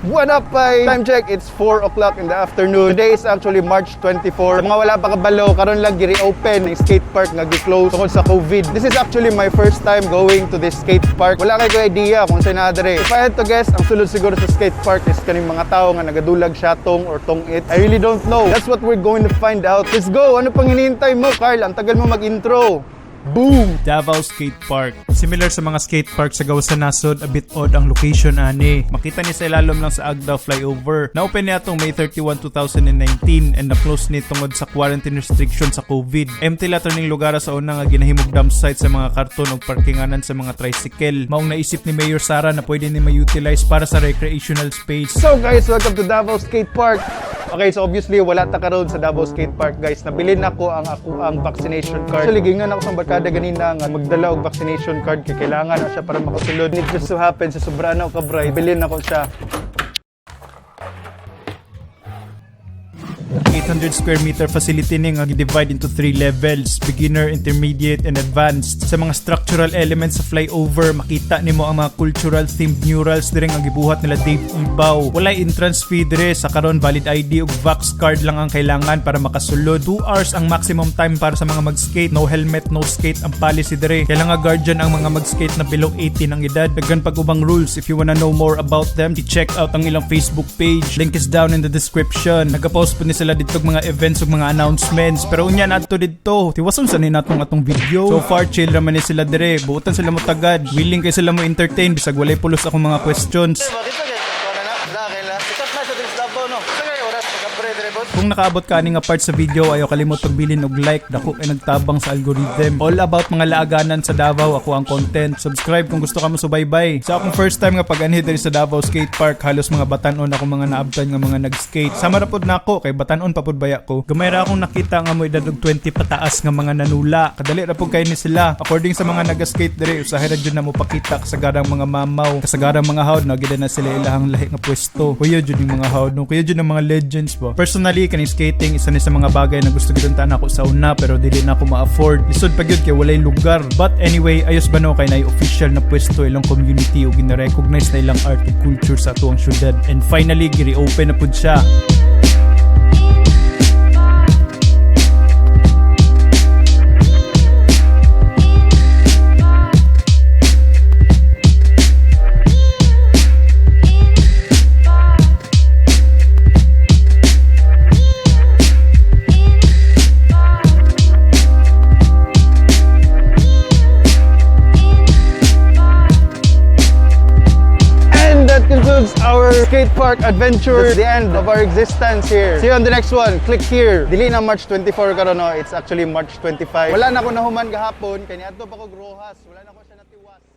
What up, Pai? Time check, it's 4 o'clock in the afternoon. Today is actually March 24. Sa mga wala pa kabalo, karon lang giri-open ng skate park nga gi-close tungkol sa COVID. This is actually my first time going to this skate park. Wala kay ko idea kung saan nadere. If I had to guess, ang sulod siguro sa skate park is kaning mga tao nga nagadulag syatong or tong-it. I really don't know. That's what we're going to find out. Let's go! Ano pang hinihintay mo, Carl? Ang tagal mo mag-intro. Boom! Davao Skate Park. Similar sa mga skate park sa gawas sa nasod, a bit odd ang location ani. Makita ni sa ilalom lang sa Agda flyover. Na-open niya itong May 31, 2019 and na-close ni tungod sa quarantine restriction sa COVID. Empty lato ning lugar sa una nga ginahimog dump site sa mga karton o parkinganan sa mga tricycle. Maong naisip ni Mayor Sara na pwede ni ma-utilize para sa recreational space. So guys, welcome to Davao Skate Park. Okay, so obviously wala ta karon sa Davao Skate Park, guys. Nabilin ako ang vaccination card. Actually, gingan ako sa barkada ganina nga magdala og vaccination card kay kailangan na siya para makasulod. It just so happens sa sobrano ka bright, bilin ako siya. 800 square meter facility ni nga divide into 3 levels, beginner, intermediate, and advanced. Sa mga structural elements sa flyover, makita nimo ang mga cultural themed murals dire nga gibuhat nila Dave Ibaw. Walay entrance fee dire, sa karon valid ID ug vax card lang ang kailangan para makasulod. 2 hours ang maximum time para sa mga mag-skate. No helmet, no skate ang policy dire. Kailangan guardian ang mga mag-skate na below 18 ang edad. Daghan pag ubang rules. If you wanna know more about them, i-check out ang ilang Facebook page. Link is down in the description. Nagapost po ni sila dito mga events ug mga announcements, pero unya nadto didto tiwason sa ni natong atong video. So far chill raman ni sila dire, buotan sila mo tagad, willing kay sila mo entertain bisag walay pulos akong mga questions. Kung nakaabot ka ani nga part sa video, ayaw kalimot pagbilin og like, dako kay nagtabang sa algorithm. All about mga laaganan sa Davao, ako ang content. Subscribe kung gusto ka mo subaybay. Sa akong first time nga pag-anhi diri sa Davao Skate Park, halos mga batanon ako mga naabtan nga mga nag-skate. Sama ra pod nako kay batanon pa pod baya ko. Gamay ra akong nakita nga mo edad og 20 pataas nga mga nanula. Kadali ra pod kay ni sila. According sa mga nag-skate diri, usahay ra jud na mo pakita kasagarang mga mamaw, kasagarang mga hawd na gid na sila ilahang lahi nga pwesto. Kuya jud yung mga hawd, no kuya jud ang mga legends ba. Personally, kaning skating isa ni sa mga bagay na gusto giduntaan ako sa una pero dili na ako ma-afford. Lisod pa gyud kay walay lugar. But anyway, ayos ba no kay nay official na pwesto ilang community ug gina-recognize na ilang art ug culture sa atuang syudad. And finally, giri-open na pud siya. Concludes our skate park adventure. That's the end of our existence here. See you on the next one. Click here. Dili na March 24 karon, no? It's actually March 25. Wala na ko nahuman gahapon kay niadto pa ko Rojas. Wala na ko siya natiwas.